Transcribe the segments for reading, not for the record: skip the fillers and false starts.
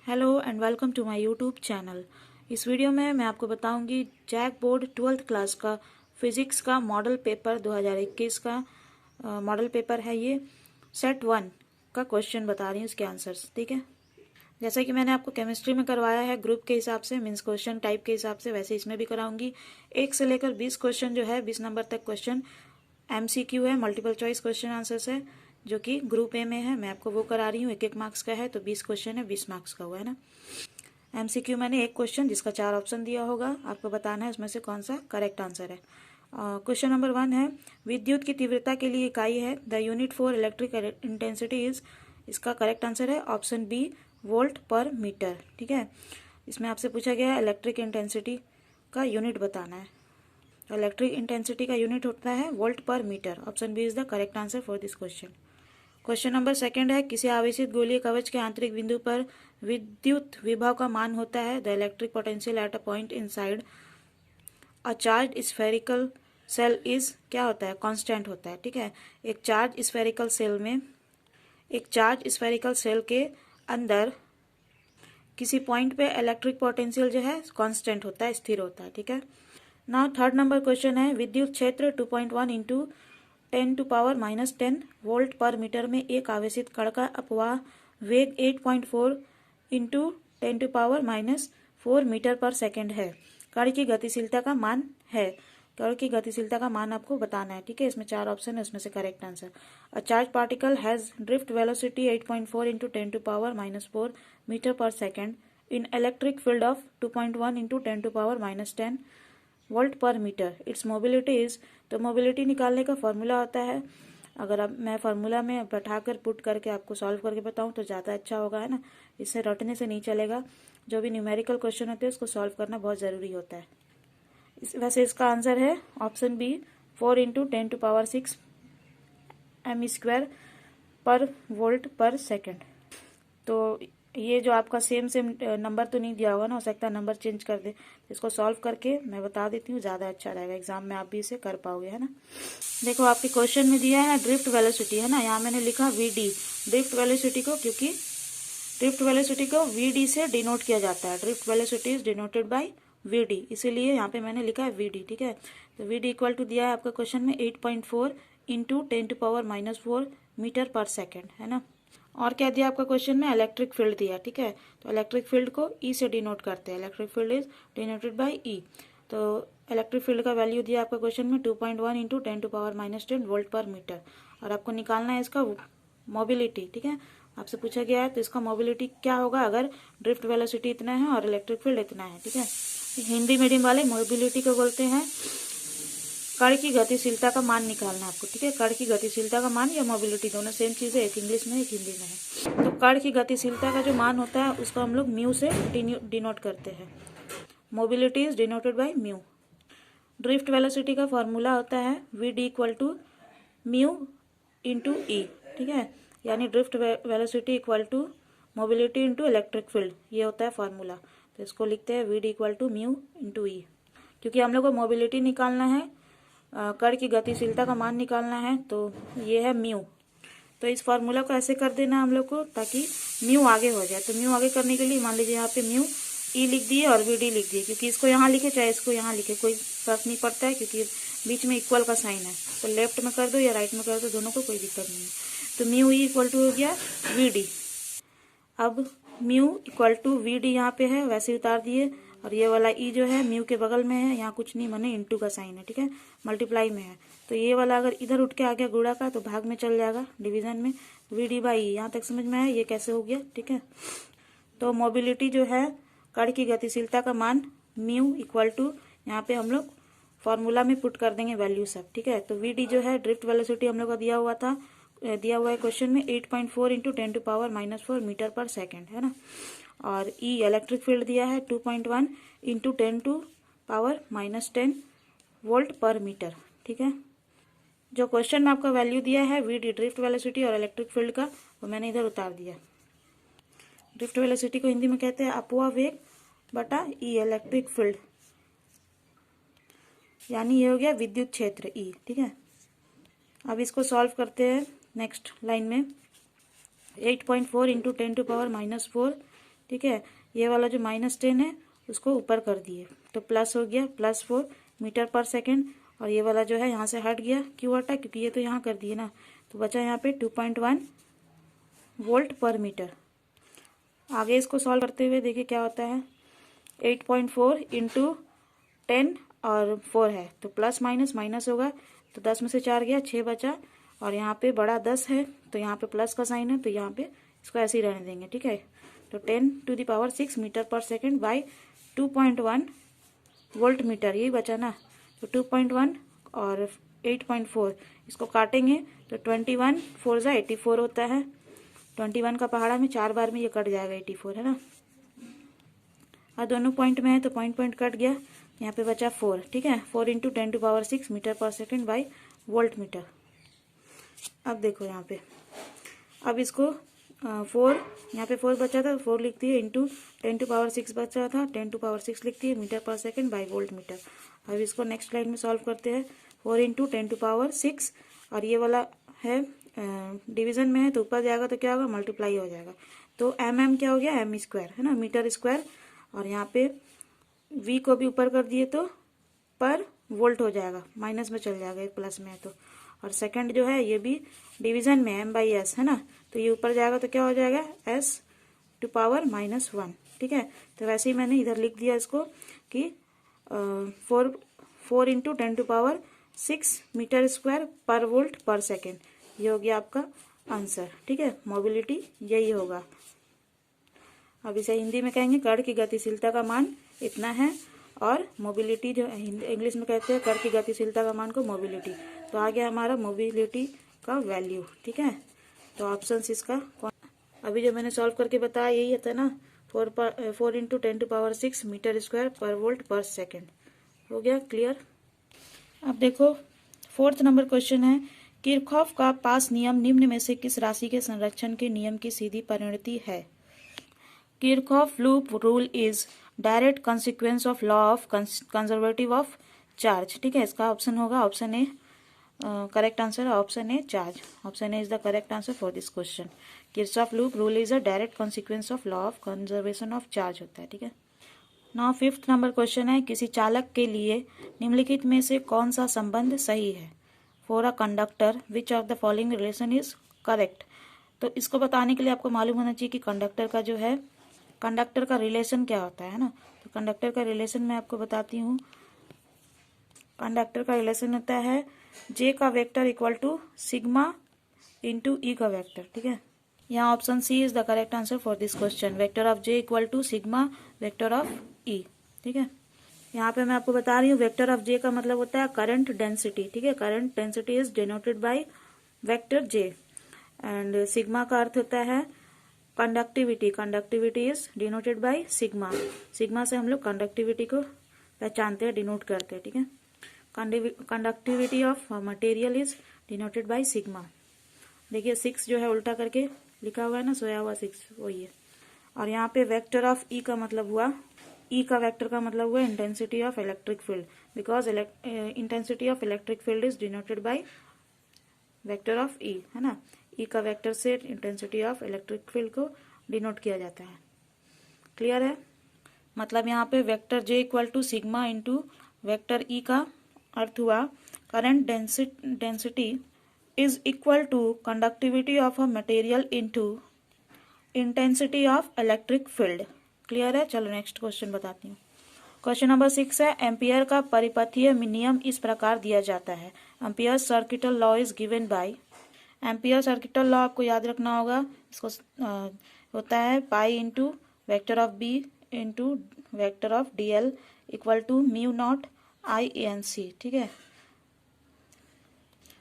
Hello and welcome to my YouTube channel. इस video में मैं आपको बताऊंगी जैक बोर्ड 12th क्लास का फिजिक्स का मॉडल पेपर 2021 का मॉडल पेपर है। ये सेट 1 का क्वेश्चन बता रही हूँ, उसके आंसर्स। ठीक है, जैसा कि मैंने आपको केमिस्ट्री में करवाया है ग्रुप के हिसाब से, मीन्स क्वेश्चन टाइप के हिसाब से, वैसे इसमें भी कराऊंगी। 1 से लेकर 20 क्वेश्चन जो है 20 नंबर तक क्वेश्चन MCQ है, मल्टीपल चॉइस क्वेश्चन आंसर्स है, जो कि ग्रुप ए में है। मैं आपको वो करा रही हूँ, 1-1 मार्क्स का है, तो 20 क्वेश्चन है, 20 मार्क्स का हुआ है ना। MCQ मैंने एक क्वेश्चन जिसका 4 ऑप्शन दिया होगा, आपको बताना है उसमें से कौन सा करेक्ट आंसर है। क्वेश्चन नंबर 1 है, विद्युत की तीव्रता के लिए इकाई है, the unit for electric intensity is. इसका करेक्ट आंसर है ऑप्शन बी, वोल्ट पर मीटर। ठीक है, इसमें आपसे पूछा गया है इलेक्ट्रिक इंटेंसिटी का यूनिट बताना है। इलेक्ट्रिक इंटेंसिटी का यूनिट होता है वोल्ट पर meter. Option B is the correct answer for this question. Question number 2 है, किसी आवेशित गोलीय कवच के आंतरिक बिंदु पर विद्युत विभव का मान होता है, the electric potential at a point inside a charge spherical shell is. क्या होता है? कांस्टेंट होता है। ठीक है, एक चार्ज स्फेरिकल सेल के अंदर किसी पॉइंट पे इलेक्ट्रिक पोटेंशियल जो है कांस्टेंट होता है, स्थिर होता है। ठीक है, नाउ 3rd नंबर क्वेश्चन है, विद्युत क्षेत्र 2.1 इंटू 10⁻10 वोल्ट पर मीटर में एक आवेशित कण का अपवाह वेग 8.4 इंटू 10⁻⁴ मीटर पर सेकेंड है। कण की गतिशीलता का मान है। कण की गतिशीलता का मान आपको बताना है। ठीक है, इसमें 4 ऑप्शन है, उसमें से correct answer. A charge particle has drift velocity 8.4 into 10⁻⁴ metre per second in electric field of 2.1 into 10⁻10 volt पर मीटर। Its mobility is. तो मोबिलिटी निकालने का फॉर्मूला होता है, अगर अब मैं फार्मूला में बैठाकर पुट करके आपको सॉल्व करके बताऊं तो ज़्यादा अच्छा होगा, है ना। इससे रटने से नहीं चलेगा, जो भी न्यूमेरिकल क्वेश्चन होते हैं उसको सॉल्व करना बहुत ज़रूरी होता है। वैसे इसका आंसर है ऑप्शन बी, 4 इंटू 10⁻6 m² पर वोल्ट पर सेकेंड। तो ये जो आपका सेम नंबर तो नहीं दिया होगा ना, हो सकता है नंबर चेंज कर दे। इसको सॉल्व करके मैं बता देती हूँ, ज़्यादा अच्छा रहेगा, एग्जाम में आप भी इसे कर पाओगे, है ना। देखो आपके क्वेश्चन में दिया है ड्रिफ्ट वेलोसिटी, है ना, यहाँ मैंने लिखा VD। ड्रिफ्ट वेलोसिटी को, क्योंकि ड्रिफ्ट वेलोसिटी को VD से डिनोट किया जाता है। Drift velocity is denoted bye VD, इसीलिए यहाँ पे मैंने लिखा है VD। ठीक है, तो VD इक्वल टू दिया है आपका क्वेश्चन में 8.4 इंटू 10⁻⁴ मीटर पर सेकेंड, है ना। और क्या दिया आपका क्वेश्चन में? इलेक्ट्रिक फील्ड दिया। ठीक है, तो इलेक्ट्रिक फील्ड को E से डिनोट करते हैं। Electric field is denoted bye E। तो इलेक्ट्रिक फील्ड का वैल्यू दिया आपका क्वेश्चन में 2.1 इंटू 10⁻10 वोल्ट पर मीटर, और आपको निकालना है इसका मोबिलिटी। ठीक है, आपसे पूछा गया है, तो इसका मोबिलिटी क्या होगा अगर ड्रिफ्ट वेलोसिटी इतना है और इलेक्ट्रिक फील्ड इतना है। ठीक है, हिंदी मीडियम वाले मोबिलिटी को बोलते हैं कण की गतिशीलता का मान निकालना है आपको। ठीक है, कण की गतिशीलता का मान या मोबिलिटी दोनों सेम चीज है, एक इंग्लिश में एक हिंदी में है। तो कण की गतिशीलता का जो मान होता है उसको हम लोग म्यू से डिनोट करते हैं। Mobility is denoted by mu. Drift velocity का फॉर्मूला होता है VD equal to mu into E। ठीक है, यानी drift velocity equal to mobility into electric field, ये होता है फॉर्मूला। तो इसको लिखते हैं VD equal to mu into E। क्योंकि हम लोग को मोबिलिटी निकालना है, कण की गतिशीलता का मान निकालना है, तो ये है म्यू। तो इस फॉर्मूला को ऐसे कर देना हम लोग को ताकि म्यू आगे हो जाए। तो म्यू आगे करने के लिए मान लीजिए यहाँ पे म्यू E लिख दिए और VD लिख दिए, क्योंकि इसको यहाँ लिखे चाहे इसको यहाँ लिखे कोई फर्क नहीं पड़ता है, क्योंकि बीच में इक्वल का साइन है। तो लेफ्ट में कर दो या राइट में कर दो, दोनों को कोई दिक्कत नहीं है। तो म्यू E इक्वल टू हो गया VD। अब म्यू इक्वल टू VD यहाँ पे है, वैसे उतार दिए, और ये वाला E जो है म्यू के बगल में है, यहाँ कुछ नहीं, माने इंटू का साइन है। ठीक है, मल्टीप्लाई में है, तो ये वाला अगर इधर उठ के आ गया गुणा का तो भाग में चल जाएगा डिवीजन में। VD बाई E, यहाँ तक समझ में आया ये कैसे हो गया। ठीक है, तो मोबिलिटी जो है कण की गतिशीलता का मान म्यू इक्वल टू, यहाँ पे हम लोग फॉर्मूला में पुट कर देंगे वैल्यू सब। ठीक है, तो VD जो है ड्रिफ्ट वेलोसिटी हम लोग का दिया हुआ है क्वेश्चन में 8.4 इंटू 10⁻⁴ मीटर पर सेकेंड, है ना। और E इलेक्ट्रिक फील्ड दिया है 2.1 इंटू 10⁻⁻10 वोल्ट पर मीटर। ठीक है, जो क्वेश्चन में आपका वैल्यू दिया है VD ड्रिफ्ट वेलोसिटी और इलेक्ट्रिक फील्ड का, वो मैंने इधर उतार दिया। ड्रिफ्ट वेलोसिटी को हिंदी में कहते हैं अपवाह वेग बटा E इलेक्ट्रिक फील्ड, यानी ये हो गया विद्युत क्षेत्र E। ठीक है, अब इसको सॉल्व करते हैं नेक्स्ट लाइन में। 8.4 इंटू 10⁻⁴ ठीक है। ये वाला जो -10 है उसको ऊपर कर दिए तो प्लस हो गया +4 मीटर पर सेकेंड, और ये वाला जो है यहाँ से हट गया, क्यों हटा, क्योंकि ये तो यहाँ कर दिए ना, तो बचा यहाँ पे 2.1 वोल्ट पर मीटर। आगे इसको सॉल्व करते हुए देखिए क्या होता है। 8.4 इंटू 10 और 4 है तो प्लस माइनस माइनस होगा, तो 10 में से 4 गया, 6 बचा, और यहाँ पे बड़ा 10 है तो यहाँ पे प्लस का साइन है, तो यहाँ पे इसको ऐसे ही रहने देंगे, ठीक है। तो 10⁶ metre per second by 2.1 volt meter, यही बचा ना। तो 2.1 और 8.4 इसको काटेंगे तो 21 4 ज़ा 84 होता है। 21 का पहाड़ा में 4 बार में ये कट जाएगा 84, है ना। और दोनों पॉइंट में है तो पॉइंट कट गया, यहाँ पे बचा 4, ठीक है। 4 into 10⁶ metre per second by volt meter. अब देखो यहाँ पे, अब इसको 4 यहाँ पे 4 बचा था, 4 लिखती है, इंटू 10⁶ बचा था, 10⁶ लिखती है, metre per second by volt meter. अब इसको नेक्स्ट लाइन में सॉल्व करते हैं। 4 इंटू 10⁶, और ये वाला है डिवीजन में है तो ऊपर जाएगा तो क्या होगा, मल्टीप्लाई हो जाएगा। तो mm क्या हो गया, m², है ना, मीटर स्क्वायर, और यहाँ पे v को भी ऊपर कर दिए तो पर वोल्ट हो जाएगा, माइनस में चल जाएगा, एक प्लस में है तो। और सेकंड जो है ये भी डिवीजन में m/s, है ना, तो ये ऊपर जाएगा तो क्या हो जाएगा, s⁻⁻1, ठीक है। तो वैसे ही मैंने इधर लिख दिया इसको कि 4 इंटू 10⁶ मीटर स्क्वायर पर वोल्ट पर सेकेंड, ये हो गया आपका आंसर, ठीक है। मोबिलिटी यही होगा। अब इसे हिंदी में कहेंगे कण की गतिशीलता का मान इतना है, और मोबिलिटी जो इंग्लिश में कहते हैं कण की गतिशीलता का मान को मोबिलिटी। तो आ गया हमारा मोबिलिटी का वैल्यू, ठीक है। तो ऑप्शन इसका अभी जो मैंने सॉल्व करके बताया यही था ना, 4 इंटू 10⁶ मीटर स्क्वायर पर वोल्ट पर सेकेंड। हो गया क्लियर। अब देखो 4th नंबर क्वेश्चन है, किरचॉफ का पास नियम निम्न में से किस राशि के संरक्षण के नियम की सीधी परिणति है। Kirchhoff loop rule is direct consequence of law of conservative of charge, ठीक है। इसका ऑप्शन होगा ऑप्शन ए, करेक्ट आंसर है option A, charge. Option A is the correct answer for this question. Kirchhoff loop rule is a direct consequence of law of conservation of charge होता है, ठीक है। Now 5th number question है, किसी चालक के लिए निम्नलिखित में से कौन सा संबंध सही है। For a conductor which of the following relation is correct. तो इसको बताने के लिए आपको मालूम होना चाहिए कि कंडक्टर का जो है, कंडक्टर का रिलेशन क्या होता है ना। तो कंडक्टर का रिलेशन मैं आपको बताती हूँ। कंडक्टर का रिलेशन होता है जे का vector equal to sigma into E का वेक्टर, ठीक है। यहाँ option C is the correct answer for this question, vector of J equal to sigma vector of E, ठीक है। यहाँ पे मैं आपको बता रही हूँ वेक्टर ऑफ जे का मतलब होता है करंट डेंसिटी, ठीक है। Current density is denoted by vector J, and sigma का अर्थ होता है conductivity, conductivity is denoted by sigma. Sigma से हम लोग कंडक्टिविटी को पहचानते हैं, डिनोट करते हैं, ठीक है। Conductivity of material is denoted by sigma. देखिए 6 जो है उल्टा करके लिखा हुआ है ना, सोया हुआ 6 वही है। और यहाँ पे वेक्टर ऑफ ई का मतलब हुआ, ई का वेक्टर का मतलब हुआ intensity of electric field, because intensity of electric field is denoted by vector of E, है ना। ई का वेक्टर से इंटेंसिटी ऑफ इलेक्ट्रिक फील्ड को डिनोट किया जाता है। क्लियर है। मतलब यहाँ पे vector J equal to sigma into vector E का अर्थ हुआ current density is equal to conductivity of a material into intensity of electric field। Clear है। चलो नेक्स्ट क्वेश्चन बताती हूँ। क्वेश्चन नंबर 6 है, एम्पियर का परिपथीय नियम इस प्रकार दिया जाता है। Ampere circuital law is given by. Ampere circuital law आपको याद रखना होगा, इसको होता है pi into vector of B into vector of D L equal to mu naught I N C, ठीक है।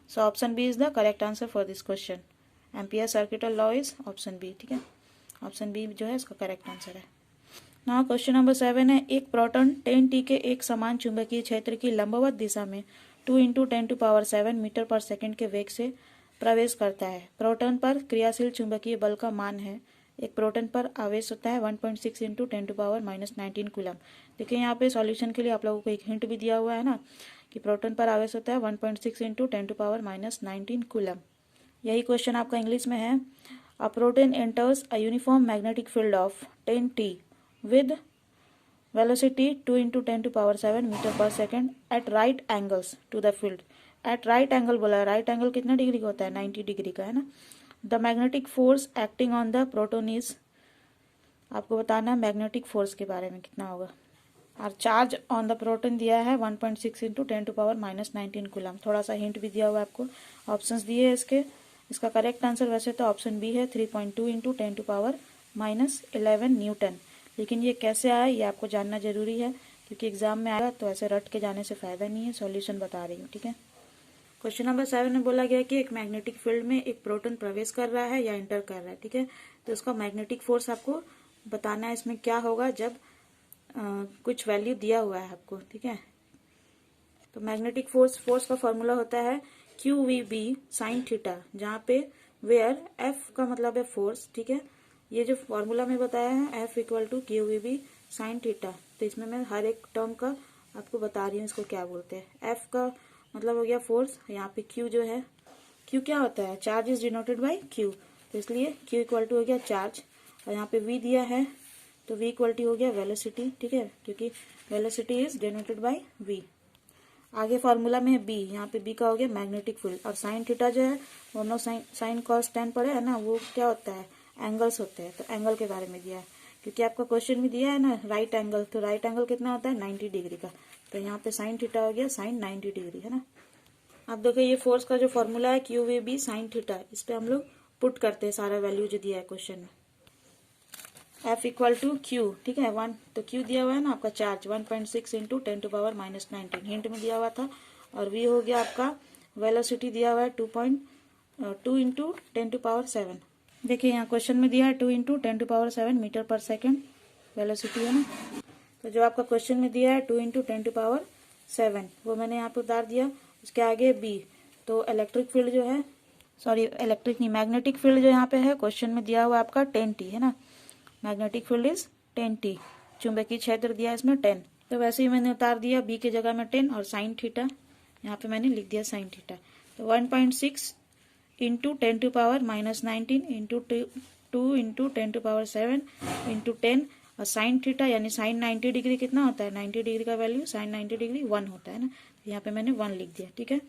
So option B is the correct answer for this question. Ampere circuital law is option B, ठीक है। Option B जो है इसका correct answer है। Now question number 7 है, एक प्रोटॉन 10T के एक समान चुंबकीय क्षेत्र की लंबवत दिशा में 2 इंटू 10⁷ मीटर पर सेकेंड के वेग से प्रवेश करता है। प्रोटॉन पर क्रियाशील चुंबकीय बल का मान है। एक प्रोटॉन पर आवेश होता है 1.6 इंटू 10⁻⁻19 कूलम। देखिए यहाँ पे सॉल्यूशन के लिए आप लोगों को एक हिंट भी दिया हुआ है ना, कि प्रोटॉन पर आवेश होता है 1.6 इंटू 10⁻⁻19 कूलम। यही क्वेश्चन आपका इंग्लिश में है, A protein enters a uniform magnetic field of 10T with velocity 2 into 10 to power 7 metre per second at right angles to the field. At right angle बोला है, right angle कितना degree का होता है? 90 degree का, है ना. The magnetic force acting on the proton is, आपको बताना है मैग्नेटिक फोर्स के बारे में कितना होगा. और चार्ज ऑन द प्रोटॉन दिया है 1.6 इंटू 10 टू पावर -19 कूलम. थोड़ा सा हिंट भी दिया हुआ है आपको, ऑप्शंस दिए हैं इसके. इसका करेक्ट आंसर वैसे तो ऑप्शन बी है 3.2 इंटू 10 टू पावर -11 न्यूटन. लेकिन ये कैसे आया ये आपको जानना जरूरी है, क्योंकि एग्जाम में आएगा, तो ऐसे रट के जाने से फायदा नहीं है. सॉल्यूशन बता रही हूँ, ठीक है. क्वेश्चन नंबर 7 में बोला गया कि एक मैग्नेटिक फील्ड में एक प्रोटॉन प्रवेश कर रहा है या एंटर कर रहा है, ठीक है. तो उसका मैग्नेटिक फोर्स आपको बताना है इसमें क्या होगा जब कुछ वैल्यू दिया हुआ है आपको, ठीक है. तो मैग्नेटिक फोर्स का फॉर्मूला होता है QVB साइन थीटा, जहाँ पे वेयर F का मतलब है फोर्स, ठीक है. ये जो फॉर्मूला में बताया है F equal to QVB sine theta. तो इसमें मैं हर एक टर्म का आपको बता रही हूँ इसको क्या बोलते हैं. F का मतलब हो गया फोर्स, यहाँ पे Q जो है, Q क्या होता है? Charge is denoted by Q, तो इसलिए Q इक्वल टू हो गया चार्ज. और यहाँ पे V दिया है तो V इक्वल टू हो गया वेलोसिटी, ठीक है, क्योंकि velocity is denoted by V. आगे फॉर्मूला में है B, यहाँ पे B का हो गया मैग्नेटिक फील्ड. और साइन थीटा जो है दोनों साइन कॉस टेन पड़े है ना, वो क्या होता है? एंगल्स होते हैं. तो एंगल के बारे में दिया है, क्योंकि आपका क्वेश्चन में दिया है ना राइट एंगल. तो राइट एंगल कितना होता है? 90 डिग्री का. तो यहाँ पे साइन थीटा हो गया साइन 90 डिग्री, है ना. अब देखो ये फोर्स का जो फॉर्मूला है QVB साइन थीटा, इस पे हम लोग पुट करते हैं सारा वैल्यू जो दिया है क्वेश्चन में. F इक्वल टू Q, ठीक है, 1. तो Q दिया हुआ है ना आपका charge 1.6 into 10 to power -19, hint में दिया हुआ था. और V हो गया आपका वेलोसिटी दिया हुआ है 2.2 इंटू 10 टू पावर 7. देखिए यहाँ क्वेश्चन में दिया है 2 into 10 to power 7 metre per second velocity, है ना. तो जो आपका क्वेश्चन में दिया है 2 इंटू 10 टू पावर 7, वो मैंने यहाँ पे उतार दिया. उसके आगे B. तो इलेक्ट्रिक फील्ड जो है, सॉरी इलेक्ट्रिक नहीं, मैग्नेटिक फील्ड जो यहाँ पे है क्वेश्चन में दिया हुआ आपका 10T, है ना. Magnetic field is 10T. चुंबकीय क्षेत्र दिया इसमें 10. तो वैसे ही मैंने उतार दिया B की जगह में 10 और साइन थीटा यहाँ पे मैंने लिख दिया साइन थीटा. तो 1.6 into 10 to power -19 into 2 into 10 to power 7 into 10 और साइन थीटा यानी साइन 90 डिग्री कितना होता है? 90 डिग्री का वैल्यू साइन 90 डिग्री 1 होता है ना. तो यहाँ पे मैंने 1 लिख दिया, ठीक है.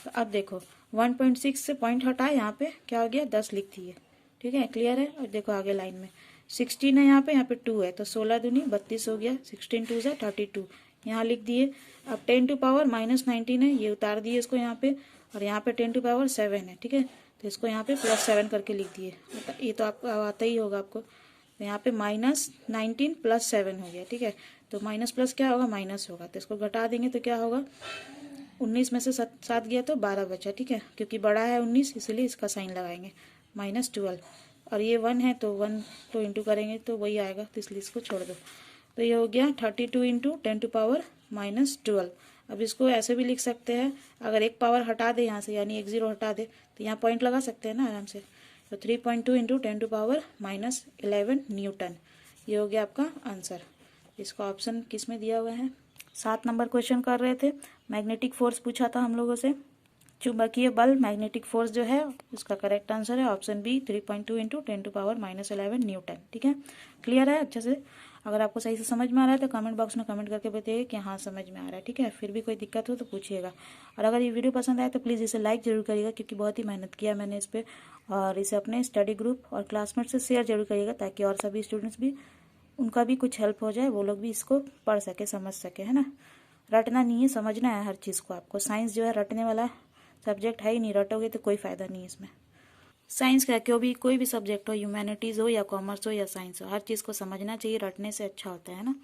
तो अब देखो 1.6 से पॉइंट हटाए, यहाँ पे क्या हो गया? 10 लिख दिए, ठीक है. क्लियर है. और देखो आगे लाइन में 16 है, यहाँ पे 2 है, तो 16 दूनी 32 हो गया. 16 2 से 32 यहाँ लिख दिए. अब 10 टू पावर -19 है, ये उतार दिए इसको यहाँ पे. और यहाँ पे 10 टू पावर 7 है, ठीक है. तो इसको यहाँ पे +7 करके लिख दिए. ये तो आपको आता ही होगा आपको. तो यहाँ पे -19 + 7 हो गया, ठीक है. तो माइनस प्लस क्या होगा? माइनस होगा. तो इसको घटा देंगे तो क्या होगा? 19 में से 7 गया तो 12 बचा, ठीक है. क्योंकि बड़ा है 19 इसलिए इसका साइन लगाएंगे -12. और ये 1 है तो 1 तो इंटू करेंगे तो वही आएगा, तो इसलिए इसको छोड़ दो. तो ये हो गया 32 इंटू 10 टू पावर -12. अब इसको ऐसे भी लिख सकते हैं, अगर एक पावर हटा दे यहाँ से यानी एक 0 हटा दे तो यहाँ पॉइंट लगा सकते हैं ना आराम से. तो 3.2 इंटू 10 टू पावर -11 न्यूटन. ये हो गया आपका आंसर. इसका ऑप्शन किस में दिया हुआ है? 7 नंबर क्वेश्चन कर रहे थे, मैग्नेटिक फोर्स पूछा था हम लोगों से. चुंबकीय बल मैग्नेटिक फोर्स जो है उसका करेक्ट आंसर है option B 3.2 into 10 to power -11 newton. ठीक है, क्लियर है अच्छे से. अगर आपको सही से समझ में आ रहा है तो कमेंट बॉक्स में कमेंट करके बताइए कि हाँ समझ में आ रहा है. ठीक है, फिर भी कोई दिक्कत हो तो पूछिएगा. और अगर ये वीडियो पसंद आए तो प्लीज़ इसे लाइक जरूर करिएगा, क्योंकि बहुत ही मेहनत किया मैंने इस पर. और इसे अपने स्टडी ग्रुप और क्लासमेट से शेयर जरूर करिएगा, ताकि और सभी स्टूडेंट्स भी, उनका भी कुछ हेल्प हो जाए, वो लोग भी इसको पढ़ सके, समझ सके. है ना, रटना नहीं है, समझना है हर चीज़ को. आपको साइंस जो है रटने वाला सब्जेक्ट है ही नहीं, रटोगे तो कोई फ़ायदा नहीं है इसमें. साइंस का कोई भी सब्जेक्ट हो, ह्यूमैनिटीज़ हो या कॉमर्स हो या साइंस हो, हर चीज़ को समझना चाहिए, रटने से अच्छा होता है ना.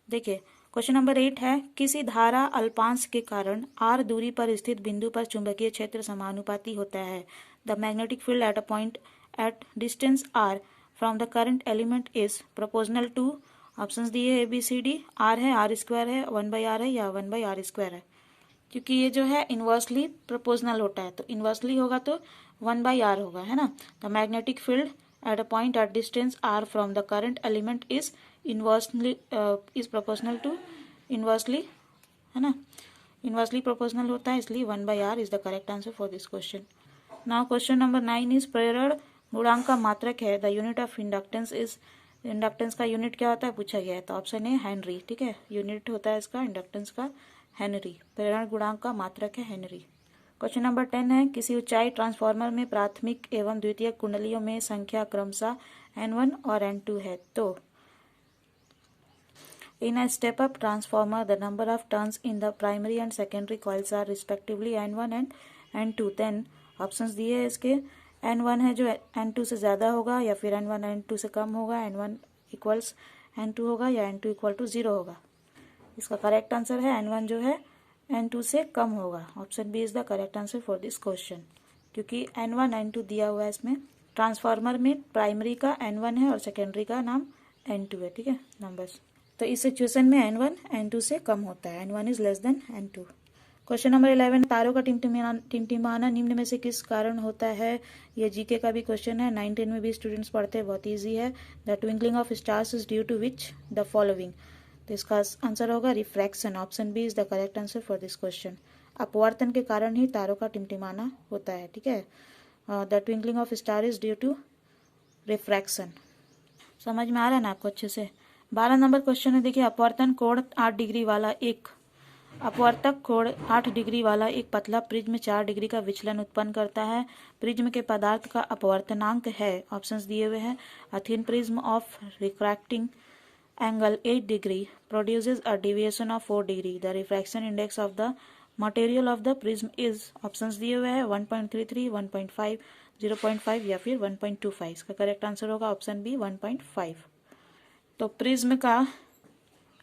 देखिए क्वेश्चन नंबर 8 है, किसी धारा अल्पांश के कारण r दूरी पर स्थित बिंदु पर चुंबकीय क्षेत्र समानुपाती होता है. The magnetic field at a point at distance r from the current element is proportional to, options दिए ABCD. r है, r² है, 1/r है या 1/r² है. क्योंकि ये जो है इन्वर्सली प्रोपोर्शनल होता है, तो इन्वर्सली होगा तो 1/r होगा, है ना. The magnetic field at a point at distance r from the current element is inversely is proportional to inversely, है ना, इन्वर्सली प्रोपोर्शनल होता है, इसलिए 1/r is the correct answer for this question. Now question number 9 is, प्रेरण गुणांक का मात्रक है, the unit of inductance is, inductance का यूनिट क्या होता है पूछा गया है, तो ऑप्शन है हेनरी, ठीक है, यूनिट होता है इसका इंडक्टेंस का हेनरी, प्रेरण गुणांक का मात्रक है हेनरी। क्वेश्चन नंबर 10 है, किसी ऊंचाई ट्रांसफार्मर में प्राथमिक एवं द्वितीयक कुंडलियों में संख्या क्रमशः N1 और N2 है, तो in a step up transformer the number of turns in the primary and secondary coils are respectively N1 and N2, then options दिए हैं इसके, N1 है जो N2 से ज़्यादा होगा या फिर N1 N2 से कम होगा, N1 इक्वल्स N2 होगा या N2 इक्वल टू 0 होगा। इसका करेक्ट आंसर है N1 जो है N2 से कम होगा, option B is the correct answer for this question, क्योंकि N1 N2 दिया हुआ है इसमें। ट्रांसफार्मर में प्राइमरी का N1 है और सेकेंडरी का नाम N2 है, ठीक है नंबर्स, तो इस सिचुएशन में N1 N2 से कम होता है, N1 is less than N2। Question number 11, तारों का टिमटिमाना निम्न में से किस कारण होता है, ये जीके का भी क्वेश्चन है, 9-10 में भी स्टूडेंट्स पढ़ते हैं, बहुत ईजी है। The twinkling of stars is due to which the following, तो इसका आंसर होगा refraction, option B is the correct answer for this question. अपवर्तन के कारण ही तारों का टिमटिमाना होता है, ठीक है, the twinkling of star is due to refraction. समझ में आ रहा है ना आपको अच्छे से। 12 नंबर क्वेश्चन है, देखिए, अपवर्तन कोण 8 डिग्री वाला एक अपवर्तक कोण 8 डिग्री वाला एक पतला प्रिज्म 4 डिग्री का विचलन उत्पन्न करता है, प्रिज्म के पदार्थ का अपवर्तनांक है, ऑप्शंस दिए हुए हैं, a thin prism of refracting angle 8 degree produces a deviation of 4 degree, the refraction index of the material of the prism is, options दिए हुए हैं 1.33, 1.5, 0.5 या फिर 1.25, इसका करेक्ट आंसर होगा ऑप्शन बी 1.5। तो प्रिज्म का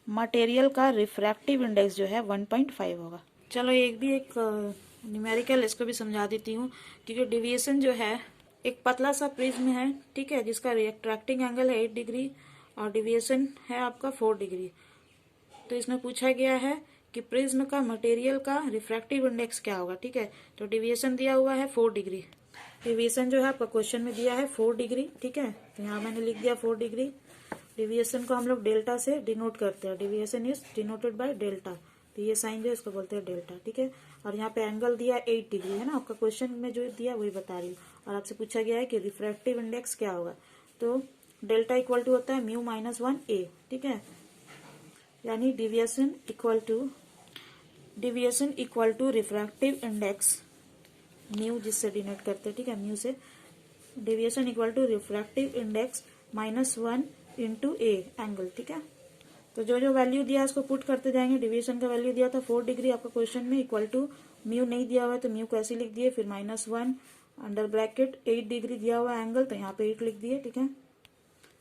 मटेरियल का रिफ्रैक्टिव इंडेक्स जो है 1.5 होगा। चलो एक न्यूमेरिकल इसको भी समझा देती हूँ, क्योंकि डिविएशन जो है, एक पतला सा प्रिज्म है, ठीक है, जिसका रिफ्रैक्टिंग एंगल है 8 डिग्री और डिविएशन है आपका 4 डिग्री। तो इसमें पूछा गया है कि प्रिज्म का मटेरियल का रिफ्रैक्टिव इंडेक्स क्या होगा, ठीक है, तो डिविएशन दिया हुआ है 4 डिग्री, डिविएशन जो है आपका क्वेश्चन में दिया है 4 डिग्री, ठीक है, तो यहाँ मैंने लिख दिया 4 डिग्री। डिविएशन को हम लोग डेल्टा से डिनोट करते हैं, deviation is denoted by delta, तो ये साइन जो है इसको बोलते हैं डेल्टा, ठीक है, और यहाँ पे एंगल दिया 8 डिग्री है ना, आपका क्वेश्चन में जो दिया वही बता रही हूँ, और आपसे पूछा गया है कि रिफ्रैक्टिव इंडेक्स क्या होगा, तो डेल्टा इक्वल टू होता है म्यू माइनस 1a, ठीक है, यानी deviation equal to refractive index mu, जिससे डिनोट करते हैं, ठीक है, म्यू से, deviation equal to refractive index -1 into a angle, ठीक है, तो जो जो वैल्यू दिया उसको पुट करते जाएंगे। डिविएशन का वैल्यू दिया था 4 डिग्री आपका क्वेश्चन में, इक्वल टू म्यू नहीं दिया हुआ है तो म्यू को ऐसे लिख दिए, फिर -1 अंडर ब्रैकेट 8 डिग्री दिया हुआ एंगल, तो यहाँ पे 8 लिख दिए, ठीक है।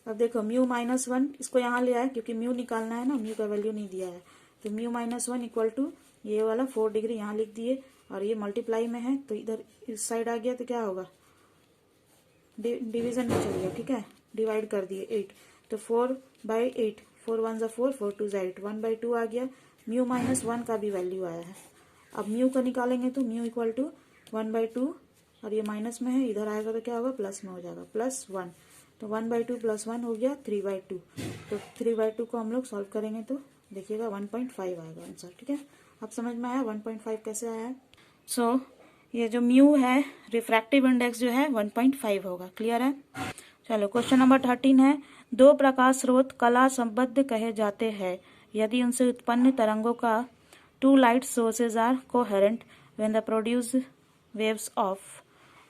अब देखो म्यू -1 इसको यहाँ ले आए, क्योंकि म्यू निकालना है ना, म्यू का वैल्यू नहीं दिया है, तो म्यू -1 इक्वल टू ये वाला 4 डिग्री यहाँ लिख दिए, और ये मल्टीप्लाई में है तो इधर इस साइड आ गया, तो क्या होगा, डिवीजन में चल गया, ठीक है, डिवाइड कर दिए 8, तो 4/8, 4 1 जा 4, 4 2 जा 8, 1/2 आ गया, म्यू -1 का भी वैल्यू आया है। अब म्यू को निकालेंगे तो म्यू इक्वल टू 1/2, और ये माइनस में है, इधर आएगा तो क्या होगा, प्लस में हो जाएगा, +1, तो 1/2 + 1 हो गया 3/2, तो 3/2 को हम लोग सॉल्व करेंगे तो देखिएगा 1.5 आएगा आंसर, ठीक है। अब समझ में आया 1.5 कैसे आया है। सो ये जो म्यू है, रिफ्रैक्टिव इंडेक्स जो है 1.5 होगा, क्लियर है। चलो क्वेश्चन नंबर 13 है, दो प्रकाश स्रोत कला संबद्ध कहे जाते हैं यदि उनसे उत्पन्न तरंगों का 2 light sources are coherent when the produce waves of,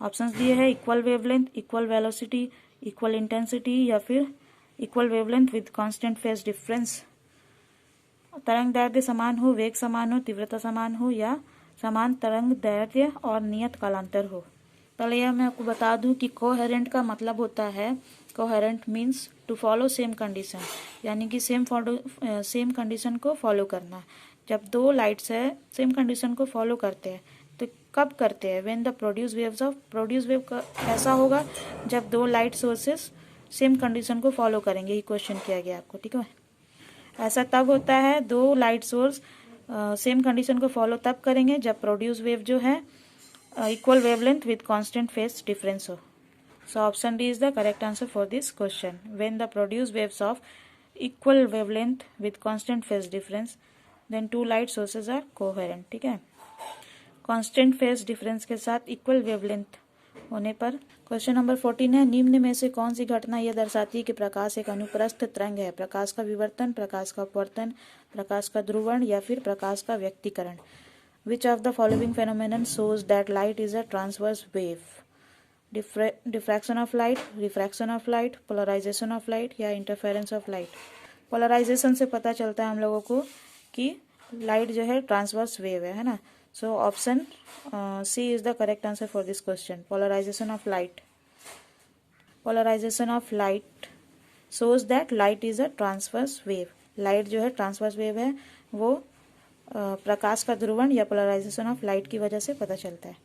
options दिए हैं equal wavelength, equal velocity, equal intensity या फिर equal wavelength with constant phase difference. तरंग दैर्ध्य समान हो, वेग समान हो, तीव्रता समान हो, या समान तरंग दैर्ध्य और नियत कालांतर हो। पहले यह मैं आपको बता दूं कि कोहेरेंट का मतलब होता है, coherent means to follow same condition, यानी कि सेम कंडीशन को फॉलो करना। जब दो लाइट्स है सेम कंडीशन को फॉलो करते हैं तो कब करते हैं, व्हेन द प्रोड्यूस वेव का ऐसा होगा जब दो लाइट सोर्सेस सेम कंडीशन को फॉलो करेंगे, ये क्वेश्चन किया गया आपको, ठीक है। ऐसा तब होता है, दो लाइट सोर्स सेम कंडीशन को फॉलो तब करेंगे जब प्रोड्यूस वेव जो है equal wavelength with constant phase difference हो। So option D is the correct answer for this question, when the produce waves of equal wavelength with constant phase difference then 2 light sources are coherent, ठीक है। Constant phase difference के साथ equal wavelength होने पर। Question number 14 है, निम्न में से कौन सी घटना यह दर्शाती है कि प्रकाश एक अनुप्रस्थ तरंग है? प्रकाश का विवर्तन, प्रकाश का अपवर्तन, प्रकाश का ध्रुवण या फिर प्रकाश का व्यक्तीकरण। Which of the following phenomenon shows that light is a transverse wave? Diffraction of light, refraction of light, polarisation of light या इंटरफेरेंस ऑफ लाइट। पोलराइजेशन से पता चलता है हम लोगों को कि लाइट जो है ट्रांसवर्स वेव है ना। So option C is the correct answer for this question, polarisation of light. Polarisation of light shows that light is a transverse wave. Light जो है ट्रांसवर्स वेव है, वो प्रकाश का ध्रुवण या पोलराइजेशन ऑफ लाइट की वजह से पता चलता है।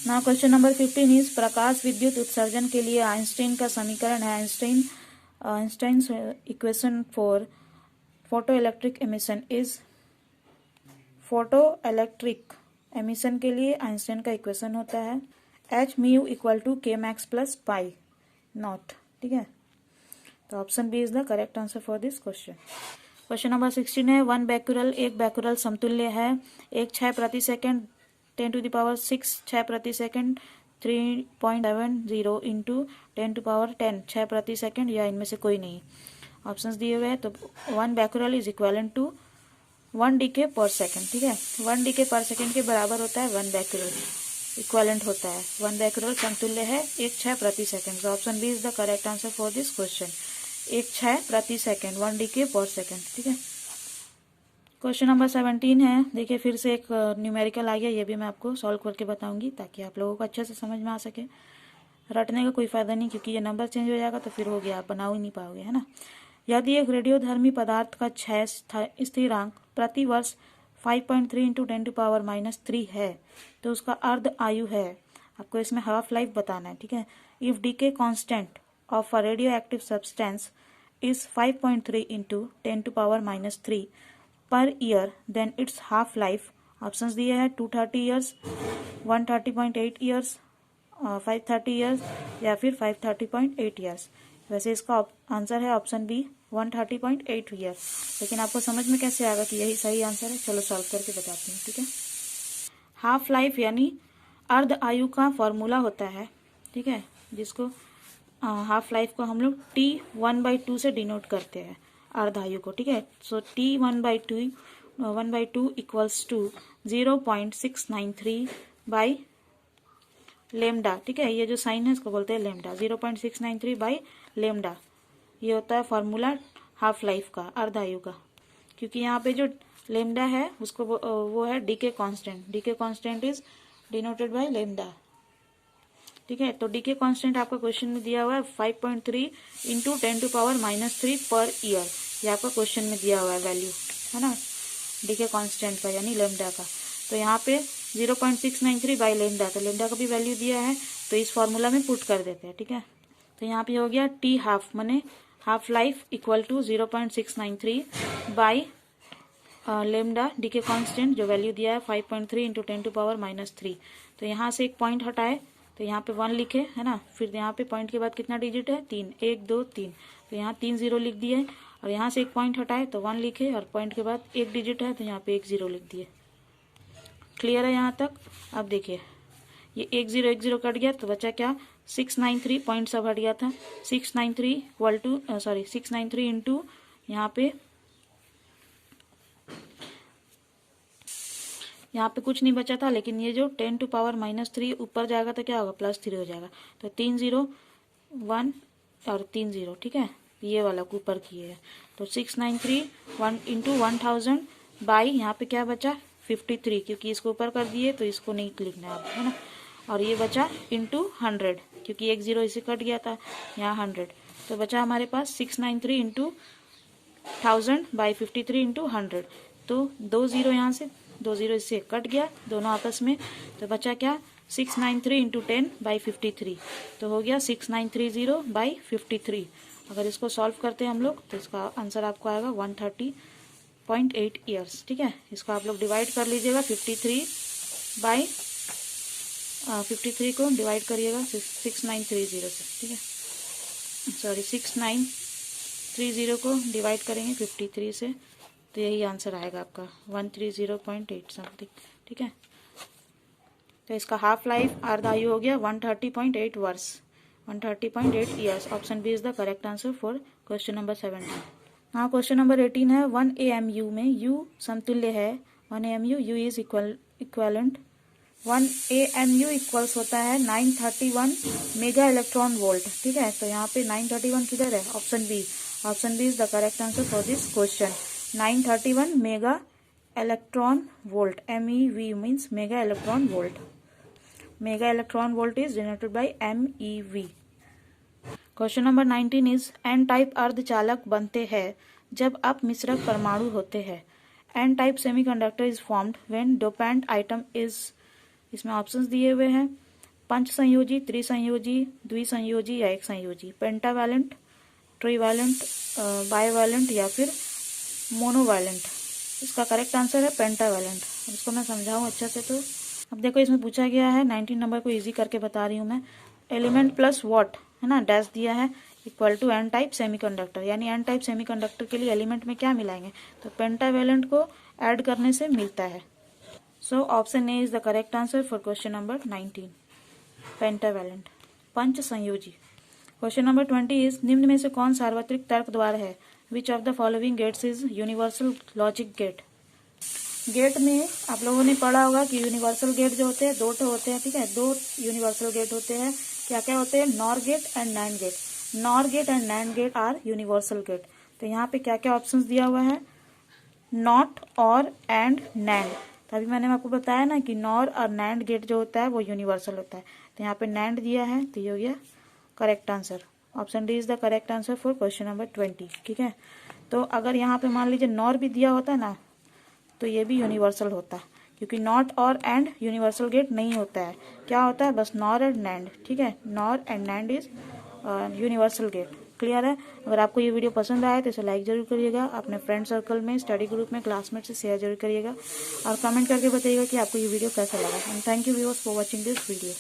नाउ क्वेश्चन नंबर 15 इज, प्रकाश विद्युत उत्सर्जन के लिए आइंस्टाइन का समीकरण है। Einstein's equation for photo electric emission is. Photo electric emission के लिए आइंस्टाइन का इक्वेशन होता है h mu equal to k max plus pi naught. ठीक है, तो option B is the correct answer for this question. Question number 16 है, one Becquerel एक बैक्यूरल समतुल्य है। एक 6 प्रति सेकंड 10⁶ 6 प्रति सेकंड 3.70 इंटू 10⁻10 6 प्रति सेकंड या इनमें से कोई नहीं। ऑप्शंस दिए हुए हैं, तो one becquerel is equivalent to 1 decay per second. ठीक है, 1 डीके पर सेकंड के बराबर होता है वन बैक्यूरल, इक्वेलेंट होता है। वन बैक्यूरल समतुल्य है 1 6 प्रति सेकंड। तो option B is the correct answer for this question, 1 6 प्रति सेकंड 1 डीके पर सेकंड। ठीक है, क्वेश्चन नंबर 17 है। देखिए फिर से एक न्यूमेरिकल आ गया, ये भी मैं आपको सॉल्व करके बताऊंगी ताकि आप लोगों को अच्छे से समझ में आ सके। रटने का कोई फायदा नहीं, क्योंकि ये नंबर चेंज हो जाएगा तो फिर हो गया, आप बना ही नहीं पाओगे, है ना। यदि एक रेडियोधर्मी पदार्थ का क्षय स्थिरांक प्रति वर्ष 5.3 इंटू 10⁻³ है तो उसका अर्ध आयु है। आपको इसमें हाफ लाइफ बताना है। ठीक है, if decay constant of a radio active substance is 5.3 into 10⁻³ per year then its half life. Options दिए हैं 230 ईयर्स, 130.8 ईयर्स, 530 ईयर्स या फिर 530.8 ईयर्स। वैसे इसका आंसर है ऑप्शन बी 130.8 ईयर्स। लेकिन आपको समझ में कैसे आएगा कि यही सही आंसर है? चलो सॉल्व करके बताती हूँ। ठीक है, हाफ लाइफ यानी अर्ध आयु का फॉर्मूला होता है। ठीक है, जिसको हाफ लाइफ को हम लोग T1/2 से डिनोट करते हैं, अर्ध आयु को। ठीक है, so T1/2 equals to 0.693 by lambda. ठीक है, ये जो साइन है इसको बोलते हैं लेमडा, 0.693 बाई लेमडा। ये होता है फॉर्मूला हाफ लाइफ का, अर्ध आयु का। क्योंकि यहाँ पे जो लेमडा है उसको वो है decay constant. Decay constant is denoted by lambda. ठीक है, तो डीके कांस्टेंट आपका क्वेश्चन में दिया हुआ है 5.3 इंटू 10⁻³ पर ईयर। ये आपका क्वेश्चन में दिया हुआ है वैल्यू, है ना, डीके कांस्टेंट का यानी लेमडा का। तो यहाँ पे 0.693 बाई लेमडा, तो लेमडा का भी वैल्यू दिया है तो इस फॉर्मूला में पुट कर देते हैं। ठीक है, तो यहाँ पे हो गया टी हाफ माने half life equal to 0.693 by lambda decay constant जो वैल्यू दिया है 5.3 इंटू 10⁻³ तो यहाँ से एक पॉइंट हटाए तो यहाँ पे 1 लिखे, है ना। फिर यहाँ पे पॉइंट के बाद कितना डिजिट है? 3, 1 2 3, तो यहाँ 3 0 लिख दिए। और यहाँ से एक पॉइंट हटाए तो 1 लिखे और पॉइंट के बाद 1 डिजिट है तो यहाँ पे 1 0 लिख दिए। क्लियर है यहाँ तक? अब देखिए ये 1 0 कट गया तो बचा क्या? 693 पॉइंट सब हट गया था। 693 इक्वल टू 693 इंटू यहाँ पे कुछ नहीं बचा था, लेकिन ये जो 10⁻³ ऊपर जाएगा तो क्या होगा? +3 हो जाएगा। तो 3 0 1 और 3 0। ठीक है, ये वाला ऊपर किए है तो 693 1 इंटू 1000 बाई यहाँ पे क्या बचा? 53, क्योंकि इसको ऊपर कर दिए तो इसको नहीं लिखना है, है ना। और ये बचा इंटू 100, क्योंकि 1 0 इसे कट गया था, यहाँ 100 तो बचा हमारे पास 693 इंटू 1000 बाई 53 इंटू 100। तो 2 0 यहाँ से 2 0 इससे कट गया दोनों आपस में, तो बचा क्या? 693 इंटू 10 बाई 53, तो हो गया 6930 बाई 53। अगर इसको सॉल्व करते हैं हम लोग तो इसका आंसर आपको आएगा 130.8 ईयर्स। ठीक है, इसको आप लोग डिवाइड कर लीजिएगा 53 को डिवाइड करिएगा 6930 से। ठीक है, सॉरी 6930 को डिवाइड करेंगे 53 से तो यही आंसर आएगा आपका 130.8 समथिंग। ठीक है, तो इसका हाफ लाइफ अर्धायु हो गया 130.8 वर्ष, 130.8 years. Option B is the correct answer for question number 17। हाँ, क्वेश्चन नंबर 18 है 1 AMU में U समतुल्य है। 1 AMU U is equivalent 1 AMU equals होता है 931 मेगा इलेक्ट्रॉन वोल्ट। ठीक है, तो यहाँ पे 931 किधर है? Option B. Option B is the correct answer for this question. 931 mega electron volt, MEV means mega electron volt. Mega electron volt is denoted by MEV। Question number 19 is N type अर्धचालक बनते हैं जब अपमिश्रक परमाणु होते हैं। N type semiconductor is formed when dopant item is, इसमें options दिए हुए हैं, पंच संयोजी, त्रिसंयोजी, द्विसंयोजी या एक संयोजी, पेंटावैलेंट, ट्रीवैलेंट, बाइवैलेंट या फिर मोनोवैलेंट। इसका करेक्ट आंसर है पेंटावैलेंट। अब इसको मैं समझाऊं अच्छा से। तो अब देखो इसमें पूछा गया है, 19 नंबर को इजी करके बता रही हूँ मैं। एलिमेंट प्लस व्हाट है ना, डैश दिया है, equal to N type semiconductor, यानी एन टाइप सेमीकंडक्टर के लिए एलिमेंट में क्या मिलाएंगे? तो पेंटावैलेंट को ऐड करने से मिलता है। So option A is the correct answer for question number 19, pentavalent. पंच संयोजी। क्वेश्चन नंबर 20 इज निम्न में से कौन सार्वत्रिक तर्क द्वार है? Which of the following gates is universal logic gate? Gate में आप लोगों ने पढ़ा होगा कि यूनिवर्सल गेट जो होते हैं दो तो होते हैं। ठीक है, दो यूनिवर्सल गेट होते हैं। क्या क्या होते हैं? NOR gate and NAND gate. NOR gate and NAND gate are universal gate. तो यहाँ पे क्या क्या ऑप्शंस दिया हुआ है? नॉट, और, एंड, नैंड। तभी मैंने आपको बताया ना कि नॉर और नैंड गेट जो होता है वो यूनिवर्सल होता है। तो यहाँ पे नैंड दिया है, तो ये हो गया correct answer. Option D is the correct answer for question number 20। ठीक है, तो अगर यहाँ पे मान लीजिए नॉर भी दिया होता है ना, तो ये भी यूनिवर्सल होता है, क्योंकि नॉट और एंड यूनिवर्सल गेट नहीं होता है। क्या होता है? बस नॉर एंड नैंड। ठीक है, NOR and NAND is universal gate. Clear है? अगर आपको ये वीडियो पसंद आया तो इसे लाइक जरूर करिएगा, अपने फ्रेंड सर्कल में, स्टडी ग्रुप में, क्लासमेट से शेयर जरूर करिएगा, और कमेंट करके बताइएगा कि आपको ये वीडियो कैसा लगा। And thank you viewers for watching this video.